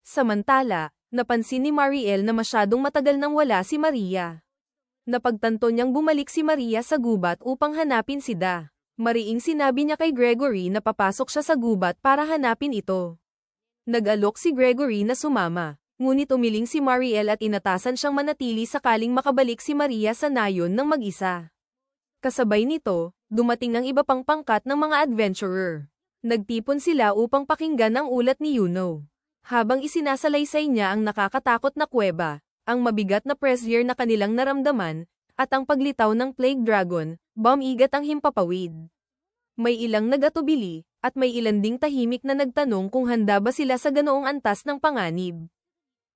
Samantala, napansin ni Mariel na masyadong matagal nang wala si Maria. Napagtanto niyang bumalik si Maria sa gubat upang hanapin si Da. Mariing sinabi niya kay Gregory na papasok siya sa gubat para hanapin ito. Nag-alok si Gregory na sumama, ngunit umiling si Mariel at inatasan siyang manatili sakaling makabalik si Maria sa nayon ng mag-isa. Kasabay nito, dumating ang iba pang pangkat ng mga adventurer. Nagtipon sila upang pakinggan ang ulat ni Yuno. Habang isinasalaysay niya ang nakakatakot na kuweba, ang mabigat na pressure na kanilang naramdaman, at ang paglitaw ng Plague Dragon, bumigat ang himpapawid. May ilang nagatubili, at may ilan ding tahimik na nagtanong kung handa ba sila sa ganoong antas ng panganib.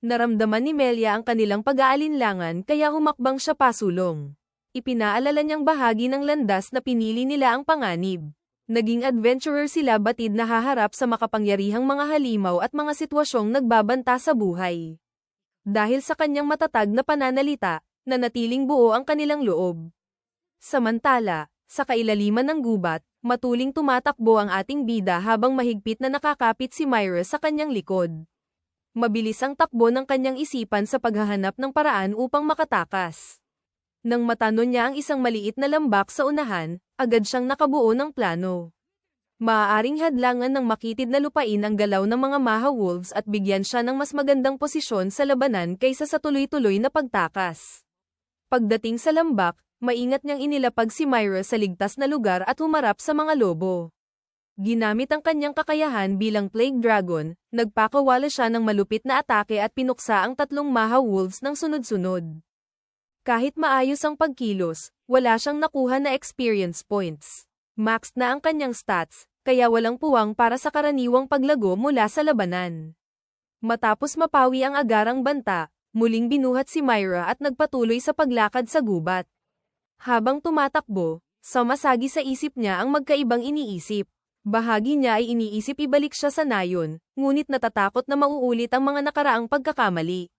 Naramdaman ni Melia ang kanilang pag-aalinlangan kaya humakbang siya pasulong. Ipinaalala niyang bahagi ng landas na pinili nila ang panganib. Naging adventurer sila batid na haharap sa makapangyarihang mga halimaw at mga sitwasyong nagbabanta sa buhay. Dahil sa kanyang matatag na pananalita, nanatiling buo ang kanilang loob. Samantala, sa kailaliman ng gubat, matuling tumatakbo ang ating bida habang mahigpit na nakakapit si Myra sa kanyang likod. Mabilis ang takbo ng kanyang isipan sa paghahanap ng paraan upang makatakas. Nang matano niya ang isang maliit na lambak sa unahan, agad siyang nakabuo ng plano. Maaaring hadlangan ng makitid na lupain ang galaw ng mga Maha Wolves at bigyan siya ng mas magandang posisyon sa labanan kaysa sa tuloy-tuloy na pagtakas. Pagdating sa lambak, maingat niyang inilapag si Myra sa ligtas na lugar at humarap sa mga lobo. Ginamit ang kanyang kakayahan bilang Plague Dragon, nagpakawala siya ng malupit na atake at pinuksa ang tatlong Maha Wolves ng sunod-sunod. Kahit maayos ang pagkilos, wala siyang nakuha na experience points. Maxed na ang kanyang stats, kaya walang puwang para sa karaniwang paglago mula sa labanan. Matapos mapawi ang agarang banta, muling binuhat si Myra at nagpatuloy sa paglakad sa gubat. Habang tumatakbo, sumasagi sa isip niya ang magkaibang iniisip. Bahagi niya ay iniisip ibalik siya sa nayon, ngunit natatakot na mauulit ang mga nakaraang pagkakamali.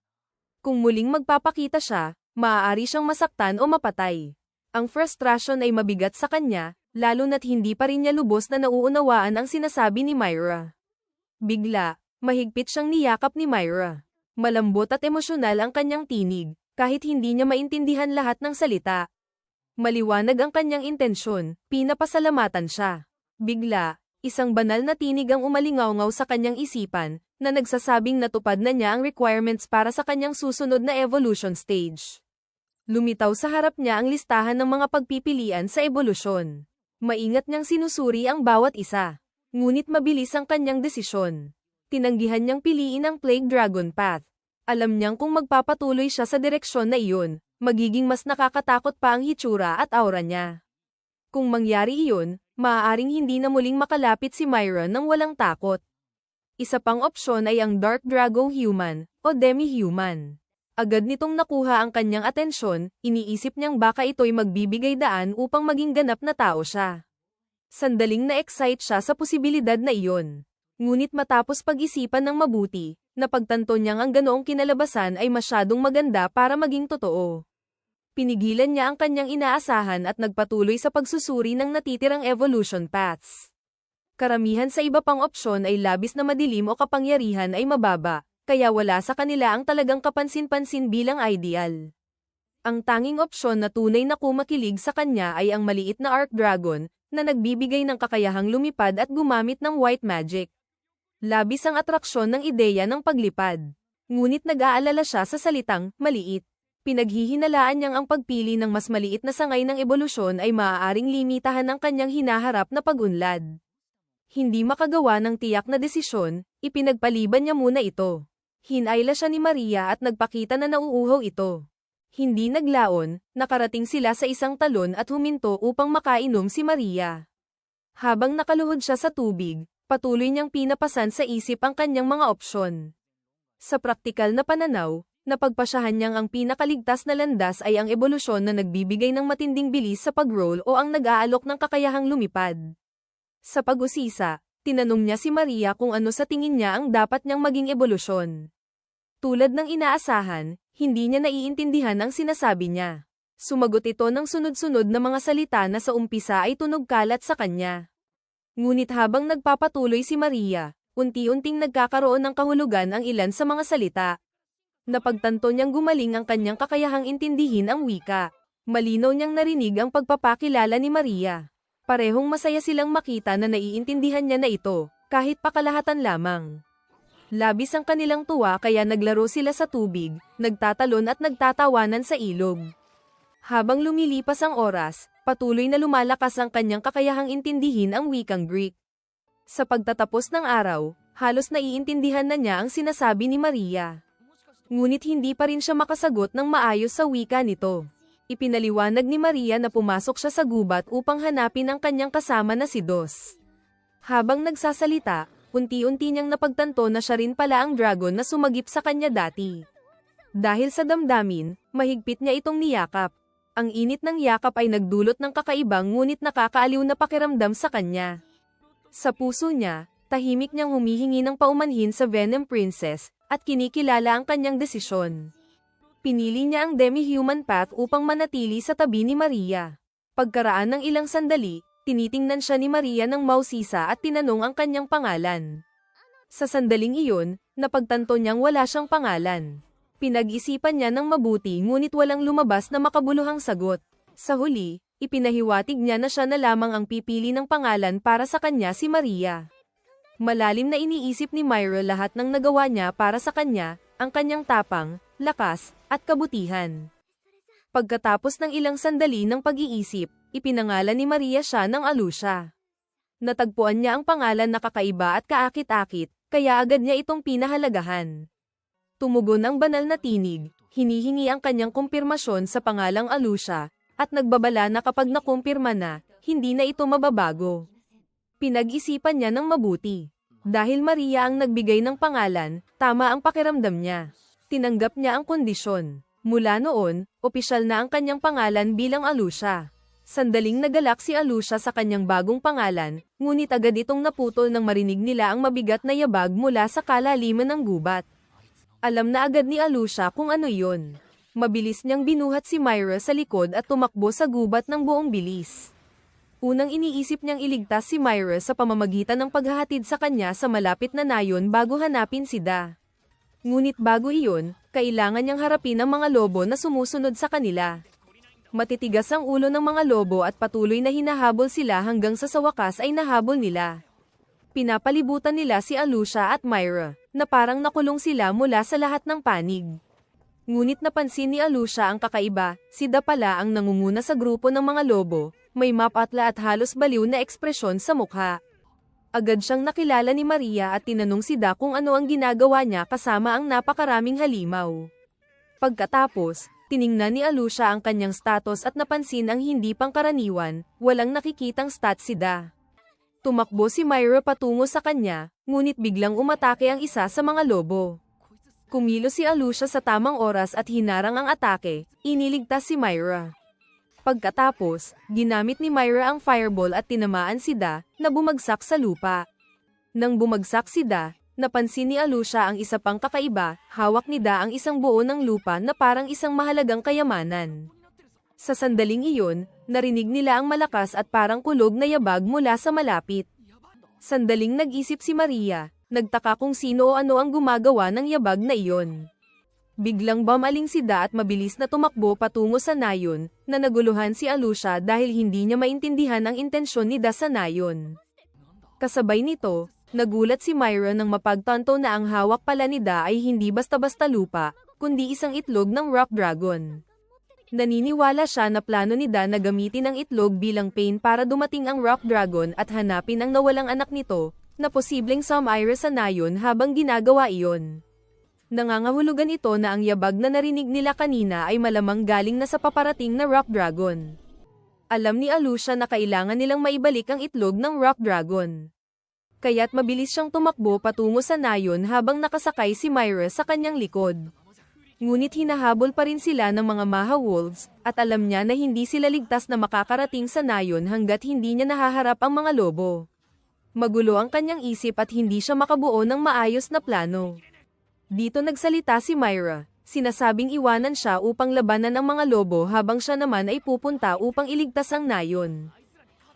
Kung muling magpapakita siya, maaari siyang masaktan o mapatay. Ang frustration ay mabigat sa kanya, lalo na't hindi pa rin niya lubos na nauunawaan ang sinasabi ni Myra. Bigla, mahigpit siyang niyakap ni Myra. Malambot at emosyonal ang kanyang tinig, kahit hindi niya maintindihan lahat ng salita. Maliwanag ang kanyang intensyon, pinapasalamatan siya. Bigla, isang banal na tinig ang umalingaw-ngaw sa kanyang isipan, na nagsasabing natupad na niya ang requirements para sa kanyang susunod na evolution stage. Lumitaw sa harap niya ang listahan ng mga pagpipilian sa ebolusyon. Maingat niyang sinusuri ang bawat isa. Ngunit mabilis ang kanyang desisyon. Tinanggihan niyang piliin ang Plague Dragon Path. Alam niyang kung magpapatuloy siya sa direksyon na iyon, magiging mas nakakatakot pa ang hitsura at aura niya. Kung mangyari iyon, maaaring hindi na muling makalapit si Myra nang walang takot. Isa pang opsyon ay ang Dark Dragon Human, o Demi-Human. Agad nitong nakuha ang kanyang atensyon, iniisip niyang baka ito'y magbibigay daan upang maging ganap na tao siya. Sandaling na-excite siya sa posibilidad na iyon. Ngunit matapos pag-isipan ng mabuti, napagtanto niyang ang ganoong kinalabasan ay masyadong maganda para maging totoo. Pinigilan niya ang kanyang inaasahan at nagpatuloy sa pagsusuri ng natitirang evolution paths. Karamihan sa iba pang opsyon ay labis na madilim o kapangyarihan ay mababa, kaya wala sa kanila ang talagang kapansin-pansin bilang ideal. Ang tanging opsyon na tunay na kumakilig sa kanya ay ang maliit na Arc Dragon, na nagbibigay ng kakayahang lumipad at gumamit ng white magic. Labis ang atraksyon ng ideya ng paglipad. Ngunit nag-aalala siya sa salitang, maliit. Pinaghihinalaan niyang ang pagpili ng mas maliit na sangay ng ebolusyon ay maaaring limitahan ang kanyang hinaharap na pag-unlad. Hindi makagawa ng tiyak na desisyon, ipinagpaliban niya muna ito. Hinayla siya ni Maria at nagpakita na nauuhaw ito. Hindi naglaon, nakarating sila sa isang talon at huminto upang makainom si Maria. Habang nakaluhod siya sa tubig, patuloy niyang pinapasan sa isip ang kanyang mga opsyon. Sa praktikal na pananaw, napagpasyahan niyang ang pinakaligtas na landas ay ang ebolusyon na nagbibigay ng matinding bilis sa pag-roll o ang nag-aalok ng kakayahang lumipad. Sa pag-usisa, tinanong niya si Maria kung ano sa tingin niya ang dapat niyang maging ebolusyon. Tulad ng inaasahan, hindi niya naiintindihan ang sinasabi niya. Sumagot ito ng sunod-sunod na mga salita na sa umpisa ay tunog kalat sa kanya. Ngunit habang nagpapatuloy si Maria, unti-unting nagkakaroon ng kahulugan ang ilan sa mga salita. Napagtanto niyang gumaling ang kanyang kakayahang intindihin ang wika. Malinaw niyang narinig ang pagpapakilala ni Maria. Parehong masaya silang makita na naiintindihan niya na ito, kahit pakalahatan lamang. Labis ang kanilang tuwa kaya naglaro sila sa tubig, nagtatalon at nagtatawanan sa ilog. Habang lumilipas ang oras, patuloy na lumalakas ang kanyang kakayahang intindihin ang wikang Greek. Sa pagtatapos ng araw, halos naiintindihan na niya ang sinasabi ni Maria. Ngunit hindi pa rin siya makasagot ng maayos sa wika nito. Ipinaliwanag ni Maria na pumasok siya sa gubat upang hanapin ang kanyang kasama na si Dos. Habang nagsasalita, unti-unti niyang napagtanto na siya rin pala ang dragon na sumagip sa kanya dati. Dahil sa damdamin, mahigpit niya itong niyakap. Ang init ng yakap ay nagdulot ng kakaibang ngunit nakakaaliw na pakiramdam sa kanya. Sa puso niya, tahimik niyang humihingi ng paumanhin sa Venom Princess, at kinikilala ang kanyang desisyon. Pinili niya ang demi-human path upang manatili sa tabi ni Maria. Pagkaraan ng ilang sandali, tinitingnan siya ni Maria ng mausisa at tinanong ang kanyang pangalan. Sa sandaling iyon, napagtanto niyang wala siyang pangalan. Pinag-isipan niya ng mabuti ngunit walang lumabas na makabuluhang sagot. Sa huli, ipinahiwatig niya na siya na lamang ang pipili ng pangalan para sa kanya si Maria. Malalim na iniisip ni Myra lahat ng nagawa niya para sa kanya, ang kanyang tapang, lakas, at kabutihan. Pagkatapos ng ilang sandali ng pag-iisip, ipinangalan ni Maria siya ng Alusha. Natagpuan niya ang pangalan na kakaiba at kaakit-akit, kaya agad niya itong pinahalagahan. Tumugon ang banal na tinig, hinihingi ang kanyang kumpirmasyon sa pangalang Alusha, at nagbabala na kapag nakumpirma na, hindi na ito mababago. Pinag-isipan niya ng mabuti. Dahil Maria ang nagbigay ng pangalan, tama ang pakiramdam niya. Tinanggap niya ang kondisyon. Mula noon, opisyal na ang kanyang pangalan bilang Alusha. Sandaling nagalak si Alusha sa kanyang bagong pangalan, ngunit agad itong naputol nang marinig nila ang mabigat na yabag mula sa kalaliman ng gubat. Alam na agad ni Alusha kung ano iyon. Mabilis niyang binuhat si Myra sa likod at tumakbo sa gubat ng buong bilis. Unang iniisip niyang iligtas si Myra sa pamamagitan ng paghahatid sa kanya sa malapit na nayon bago hanapin si Da. Ngunit bago iyon, kailangan niyang harapin ang mga lobo na sumusunod sa kanila. Matitigas ang ulo ng mga lobo at patuloy na hinahabol sila hanggang sa wakas ay nahabol nila. Pinapalibutan nila si Alusha at Myra, na parang nakulong sila mula sa lahat ng panig. Ngunit napansin ni Alusha ang kakaiba, si Da pala ang nangunguna sa grupo ng mga lobo, may mapatla at halos baliw na ekspresyon sa mukha. Agad siyang nakilala ni Maria at tinanong si Da kung ano ang ginagawa niya kasama ang napakaraming halimaw. Pagkatapos, tiningnan ni Alusha ang kanyang status at napansin ang hindi pangkaraniwan, walang nakikitang stat si Da. Tumakbo si Myra patungo sa kanya, ngunit biglang umatake ang isa sa mga lobo. Kumilos si Alusha sa tamang oras at hinarang ang atake, iniligtas si Myra. Pagkatapos, ginamit ni Myra ang fireball at tinamaan si Da, na bumagsak sa lupa. Nang bumagsak si Da, napansin ni Alusha ang isa pang kakaiba, hawak ni Da ang isang buo ng lupa na parang isang mahalagang kayamanan. Sa sandaling iyon, narinig nila ang malakas at parang kulog na yabag mula sa malapit. Sandaling nag-isip si Maria, nagtaka kung sino o ano ang gumagawa ng yabag na iyon. Biglang bumaling si Da at mabilis na tumakbo patungo sa nayon, na naguluhan si Alusha dahil hindi niya maintindihan ang intensyon ni Da sa nayon. Kasabay nito, nagulat si Myra nang mapagtanto na ang hawak pala ni Da ay hindi basta-basta lupa, kundi isang itlog ng rock dragon. Naniniwala siya na plano ni Da na gamitin ang itlog bilang pain para dumating ang rock dragon at hanapin ang nawalang anak nito, na posibleng sumira sa nayon habang ginagawa iyon. Nangangahulugan ito na ang yabag na narinig nila kanina ay malamang galing na sa paparating na rock dragon. Alam ni Alusha na kailangan nilang maibalik ang itlog ng rock dragon. Kaya't mabilis siyang tumakbo patungo sa nayon habang nakasakay si Myra sa kanyang likod. Ngunit hinahabol pa rin sila ng mga Maha Wolves, at alam niya na hindi sila ligtas na makakarating sa nayon hanggat hindi niya nahaharap ang mga lobo. Magulo ang kanyang isip at hindi siya makabuo ng maayos na plano. Dito nagsalita si Myra, sinasabing iwanan siya upang labanan ang mga lobo habang siya naman ay pupunta upang iligtas ang nayon.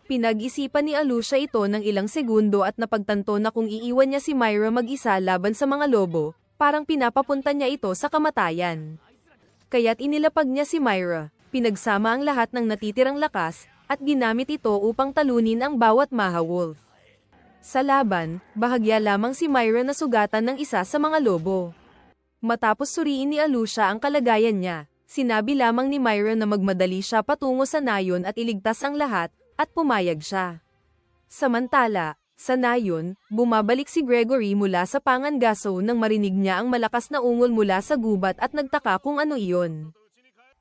Pinag-isipan ni Alucia ito ng ilang segundo at napagtanto na kung iiwan niya si Myra mag-isa laban sa mga lobo, parang pinapapunta niya ito sa kamatayan. Kaya't inilapag niya si Myra, pinagsama ang lahat ng natitirang lakas, at ginamit ito upang talunin ang bawat Maha-Wolf. Sa laban, bahagya lamang si Myra na sugatan ng isa sa mga lobo. Matapos suriin ni Alucia ang kalagayan niya, sinabi lamang ni Myra na magmadali siya patungo sa nayon at iligtas ang lahat, at pumayag siya. Samantala, sa nayon, bumabalik si Gregory mula sa pangangaso nang marinig niya ang malakas na ungol mula sa gubat at nagtaka kung ano iyon.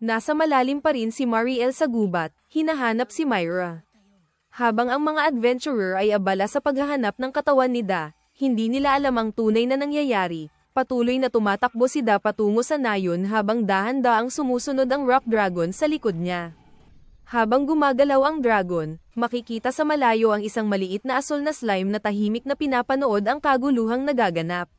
Nasa malalim pa rin si Mariel sa gubat, hinahanap si Myra. Habang ang mga adventurer ay abala sa paghahanap ng katawan ni Da, hindi nila alam ang tunay na nangyayari. Patuloy na tumatakbo si Da patungo sa nayon habang dahan-daang sumusunod ang rock dragon sa likod niya. Habang gumagalaw ang dragon, makikita sa malayo ang isang maliit na asul na slime na tahimik na pinapanood ang kaguluhang nagaganap.